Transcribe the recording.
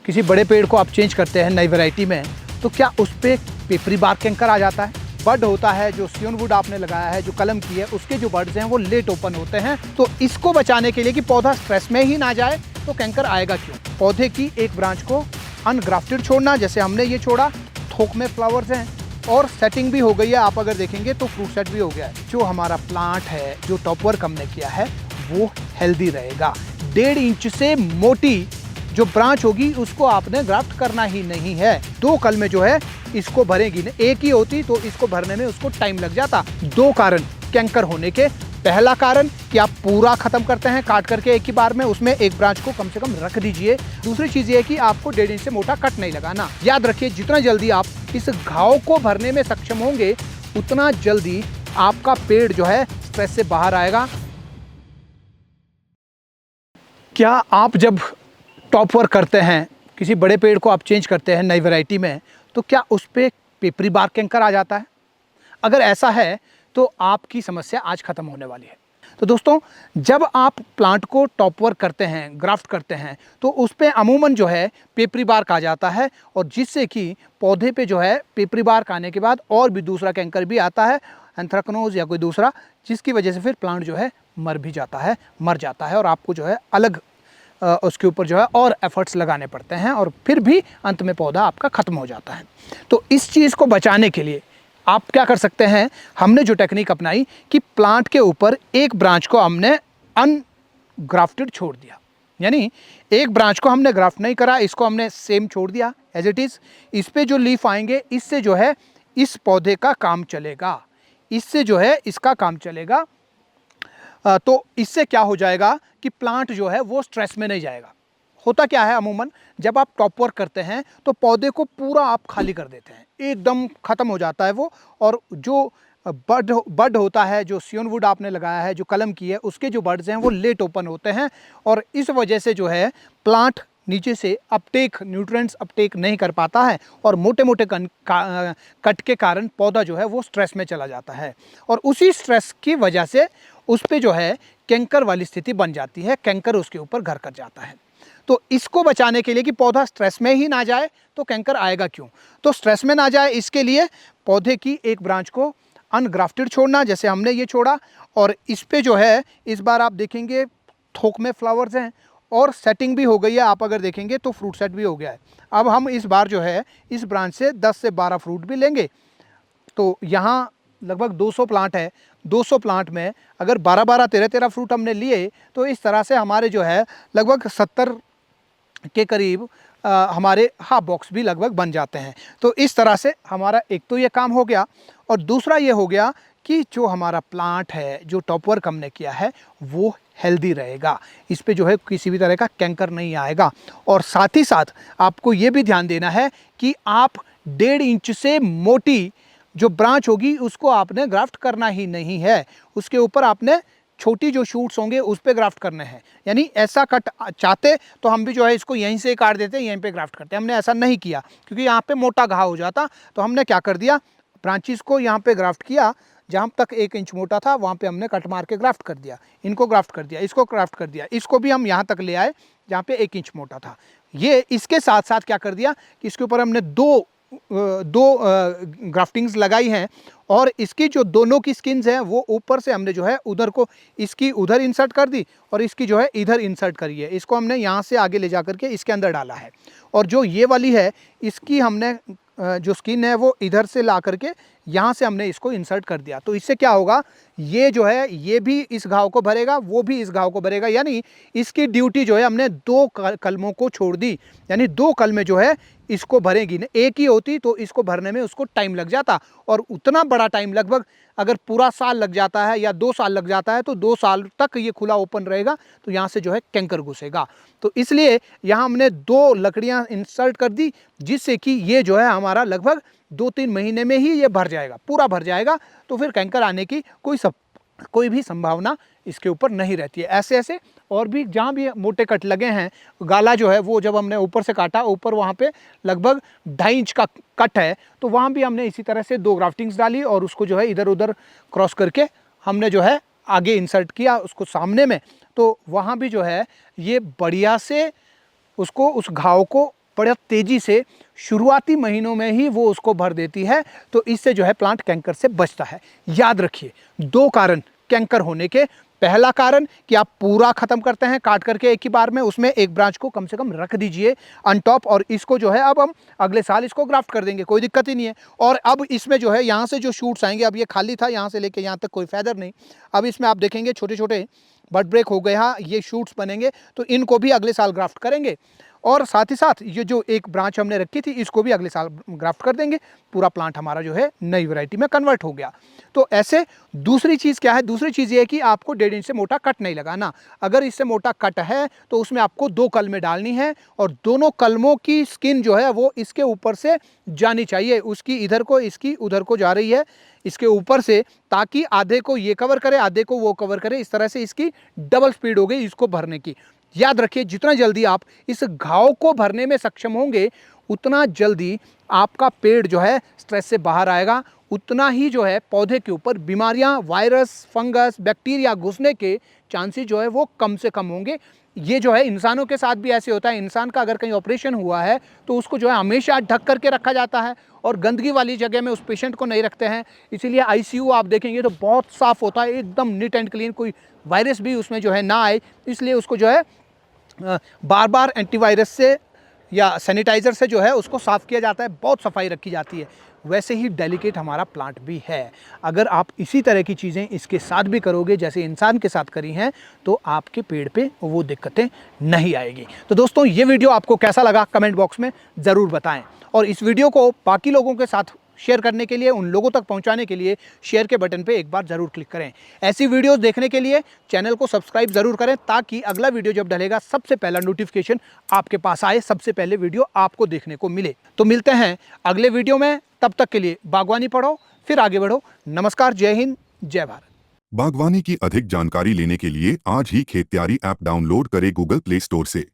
किसी बड़े पेड़ को आप चेंज करते हैं नई वैरायटी में, तो क्या उस पर पेपरी बार कैंकर आ जाता है? बड होता है, जो सियोन वुड आपने लगाया है, जो कलम की है, उसके जो बड्स हैं वो लेट ओपन होते हैं। तो इसको बचाने के लिए कि पौधा स्ट्रेस में ही ना जाए, तो कैंकर आएगा क्यों? पौधे की एक ब्रांच को अनग्राफ्टेड छोड़ना, जैसे हमने ये छोड़ा, थोक में फ्लावर्स हैं और सेटिंग भी हो गई है। आप अगर देखेंगे तो फ्रूट सेट भी हो गया है। जो हमारा प्लांट है, जो टॉप वर्क हमने किया है, वो हेल्दी रहेगा। 1.5 इंच से मोटी जो ब्रांच होगी उसको आपने ग्राफ्ट करना ही नहीं है। 2 कल में जो है इसको भरेगी ना, एक ही होती तो इसको भरने में उसको टाइम लग जाता। 2 कारण कैंकर होने के। पहला कारण कि आप पूरा खत्म करते हैं काट करके एक ही बार में, उसमें एक ब्रांच को कम से कम रख दीजिए। दूसरी चीज ये है कि आपको 1.5 इंच से मोटा कट नहीं लगाना। याद रखिए, जितना जल्दी आप इस घाव को भरने में सक्षम होंगे, उतना जल्दी आपका पेड़ जो है स्ट्रेस से बाहर आएगा। क्या आप जब टॉप वर्क करते हैं, किसी बड़े पेड़ को आप चेंज करते हैं नई वैरायटी में, तो क्या उस पर पेपरी बार कैंकर आ जाता है? अगर ऐसा है तो आपकी समस्या आज खत्म होने वाली है। तो दोस्तों, जब आप प्लांट को टॉप वर्क करते हैं, ग्राफ्ट करते हैं, तो उस पर अमूमन जो है पेपरी बार्क आ जाता है, और जिससे कि पौधे पे जो है पेपरी बार्क आने के बाद और भी दूसरा कैंकर भी आता है, एंथ्रेक्नोज या कोई दूसरा, जिसकी वजह से फिर प्लांट जो है मर जाता है और आपको जो है अलग उसके ऊपर जो है और एफर्ट्स लगाने पड़ते हैं, और फिर भी अंत में पौधा आपका ख़त्म हो जाता है। तो इस चीज़ को बचाने के लिए आप क्या कर सकते हैं? हमने जो टेक्निक अपनाई कि प्लांट के ऊपर एक ब्रांच को हमने अनग्राफ्टेड छोड़ दिया, यानी एक ब्रांच को हमने ग्राफ्ट नहीं करा, इसको हमने सेम छोड़ दिया एज इट इज़। इस पे जो लीफ आएंगे, इससे जो है इस पौधे का काम चलेगा, इससे जो है इसका काम चलेगा। तो इससे क्या हो जाएगा कि प्लांट जो है वो स्ट्रेस में नहीं जाएगा। होता क्या है, अमूमन जब आप टॉप वर्क करते हैं तो पौधे को पूरा आप खाली कर देते हैं, एकदम ख़त्म हो जाता है वो, और जो बड होता है, जो सियोन वुड आपने लगाया है, जो कलम की है, उसके जो बड्स हैं वो लेट ओपन होते हैं, और इस वजह से जो है प्लांट नीचे से न्यूट्रिएंट्स अपटेक नहीं कर पाता है, और मोटे मोटे कट के कारण पौधा जो है वो स्ट्रेस में चला जाता है, और उसी स्ट्रेस की वजह से उस पर जो है कैंकर वाली स्थिति बन जाती है, कैंकर उसके ऊपर घर कर जाता है। तो इसको बचाने के लिए कि पौधा स्ट्रेस में ही ना जाए, तो कैंकर आएगा क्यों? तो स्ट्रेस में ना जाए इसके लिए पौधे की एक ब्रांच को अनग्राफ्टेड छोड़ना, जैसे हमने ये छोड़ा, और इस पे जो है इस बार आप देखेंगे थोक में फ्लावर्स हैं और सेटिंग भी हो गई है। आप अगर देखेंगे तो फ्रूट सेट भी हो गया है। अब हम इस बार जो है इस ब्रांच से 10 से 12 फ्रूट भी लेंगे। तो यहाँ लगभग 200 प्लांट है, 200 प्लांट में अगर 12-12, 13-13 फ्रूट हमने लिए, तो इस तरह से हमारे जो है लगभग 70 के करीब हमारे बॉक्स भी लगभग बन जाते हैं। तो इस तरह से हमारा एक तो ये काम हो गया, और दूसरा ये हो गया कि जो हमारा प्लांट है, जो टॉप वर्क हमने किया है, वो हेल्दी रहेगा। इस पे जो है किसी भी तरह का कैंकर नहीं आएगा। और साथ ही साथ आपको ये भी ध्यान देना है कि आप 1.5 इंच से मोटी जो ब्रांच होगी उसको आपने ग्राफ्ट करना ही नहीं है, उसके ऊपर आपने छोटी जो शूट्स होंगे उस पे ग्राफ्ट करने हैं। यानी ऐसा कट चाहते तो हम भी जो है इसको यहीं से काट देते, यहीं पे ग्राफ्ट करते। हमने ऐसा नहीं किया क्योंकि यहाँ पे मोटा घाव हो जाता, तो हमने क्या कर दिया, ब्रांचेस को यहाँ पे ग्राफ्ट किया, जहाँ तक 1 इंच मोटा था वहाँ पे हमने कट मार के ग्राफ्ट कर दिया, इनको ग्राफ्ट कर दिया, इसको ग्राफ्ट कर दिया, इसको भी हम यहाँ तक ले आए जहाँ पे 1 इंच मोटा था। ये इसके साथ साथ क्या कर दिया कि इसके ऊपर हमने दो ग्राफ्टिंग्स लगाई हैं, और इसकी जो दोनों की स्किन्स हैं वो ऊपर से हमने जो है उधर को इसकी उधर इंसर्ट कर दी, और इसकी जो है इधर इंसर्ट करी है। इसको हमने यहाँ से आगे ले जा करके इसके अंदर डाला है, और जो ये वाली है इसकी हमने जो स्किन है वो इधर से ला करके यहाँ से हमने इसको इंसर्ट कर दिया। तो इससे क्या होगा, ये जो है ये भी इस घाव को भरेगा, वो भी इस घाव को भरेगा, यानी इसकी ड्यूटी जो है हमने 2 कलमों को छोड़ दी, यानी 2 कलमें जो है इसको भरेगी। एक ही होती तो इसको भरने में उसको टाइम लग जाता, और उतना बड़ा टाइम लगभग अगर पूरा साल लग जाता है या 2 साल लग जाता है, तो 2 साल तक ये खुला ओपन रहेगा, तो यहाँ से जो है कैंकर घुसेगा। तो इसलिए यहाँ हमने 2 लकड़ियाँ इंसर्ट कर दी, जिससे कि ये जो है हमारा लगभग 2-3 महीने में ही ये भर जाएगा, पूरा भर जाएगा। तो फिर कैंकर आने की कोई भी संभावना इसके ऊपर नहीं रहती है। ऐसे ऐसे और भी जहाँ भी मोटे कट लगे हैं, गाला जो है वो जब हमने ऊपर से काटा, ऊपर वहाँ पे लगभग 2.5 इंच का कट है, तो वहाँ भी हमने इसी तरह से 2 ग्राफ्टिंग्स डाली, और उसको जो है इधर उधर क्रॉस करके हमने जो है आगे इंसर्ट किया उसको सामने में। तो वहाँ भी जो है ये बढ़िया से उसको उस घाव को बड़ा तेज़ी से शुरुआती महीनों में ही वो उसको भर देती है, तो इससे जो है प्लांट कैंकर से बचता है। याद रखिए 2 कारण कैंकर होने के। पहला कारण कि आप पूरा खत्म करते हैं काट करके एक ही बार में, उसमें एक ब्रांच को कम से कम रख दीजिए ऑन टॉप, और इसको जो है अब हम अगले साल इसको ग्राफ्ट कर देंगे, कोई दिक्कत ही नहीं है। और अब इसमें जो है यहाँ से जो शूट्स आएंगे, अब ये खाली था, यहाँ से लेके यहाँ तक कोई फेदर नहीं, अब इसमें आप देखेंगे छोटे छोटे बड ब्रेक हो गए, हाँ ये शूट्स बनेंगे, तो इनको भी अगले साल ग्राफ्ट करेंगे। और साथ ही साथ ये जो एक ब्रांच हमने रखी थी इसको भी अगले साल ग्राफ्ट कर देंगे, पूरा प्लांट हमारा जो है नई वैरायटी में कन्वर्ट हो गया। तो ऐसे दूसरी चीज़ क्या है, दूसरी चीज़ ये है कि आपको 1.5 इंच से मोटा कट नहीं लगाना। अगर इससे मोटा कट है तो उसमें आपको 2 कलमें डालनी है, और दोनों कलमों की स्किन जो है वो इसके ऊपर से जानी चाहिए, उसकी इधर को इसकी उधर को जा रही है इसके ऊपर से, ताकि आधे को ये कवर करे आधे को वो कवर करे। इस तरह से इसकी डबल स्पीड हो गई इसको भरने की। याद रखिए जितना जल्दी आप इस घाव को भरने में सक्षम होंगे, उतना जल्दी आपका पेड़ जो है स्ट्रेस से बाहर आएगा, उतना ही जो है पौधे के ऊपर बीमारियां, वायरस, फंगस, बैक्टीरिया घुसने के चांसेस जो है वो कम से कम होंगे। ये जो है इंसानों के साथ भी ऐसे होता है, इंसान का अगर कहीं ऑपरेशन हुआ है तो उसको जो है हमेशा ढक करके रखा जाता है, और गंदगी वाली जगह में उस पेशेंट को नहीं रखते हैं। इसीलिए आईसीयू आप देखेंगे तो बहुत साफ़ होता है, एकदम नीट एंड क्लीन, कोई वायरस भी उसमें जो है ना आए, इसलिए उसको जो है बार बार एंटीवायरस से या सैनिटाइज़र से जो है उसको साफ़ किया जाता है, बहुत सफाई रखी जाती है। वैसे ही डेलिकेट हमारा प्लांट भी है। अगर आप इसी तरह की चीज़ें इसके साथ भी करोगे जैसे इंसान के साथ करी हैं, तो आपके पेड़ पे वो दिक्कतें नहीं आएगी। तो दोस्तों ये वीडियो आपको कैसा लगा कमेंट बॉक्स में ज़रूर बताएं, और इस वीडियो को बाकी लोगों के साथ शेयर करने के लिए, उन लोगों तक पहुंचाने के लिए शेयर के बटन पे एक बार ज़रूर क्लिक करें। ऐसी वीडियोस देखने के लिए चैनल को सब्सक्राइब ज़रूर करें, ताकि अगला वीडियो जब डलेगा सबसे पहला नोटिफिकेशन आपके पास आए, सबसे पहले वीडियो आपको देखने को मिले। तो मिलते हैं अगले वीडियो में, तब तक के लिए बागवानी पढ़ो फिर आगे बढ़ो। नमस्कार, जय हिंद, जय भारत। बागवानी की अधिक जानकारी लेने के लिए आज ही खेत तैयारी ऐप डाउनलोड करें गूगल प्ले स्टोर से।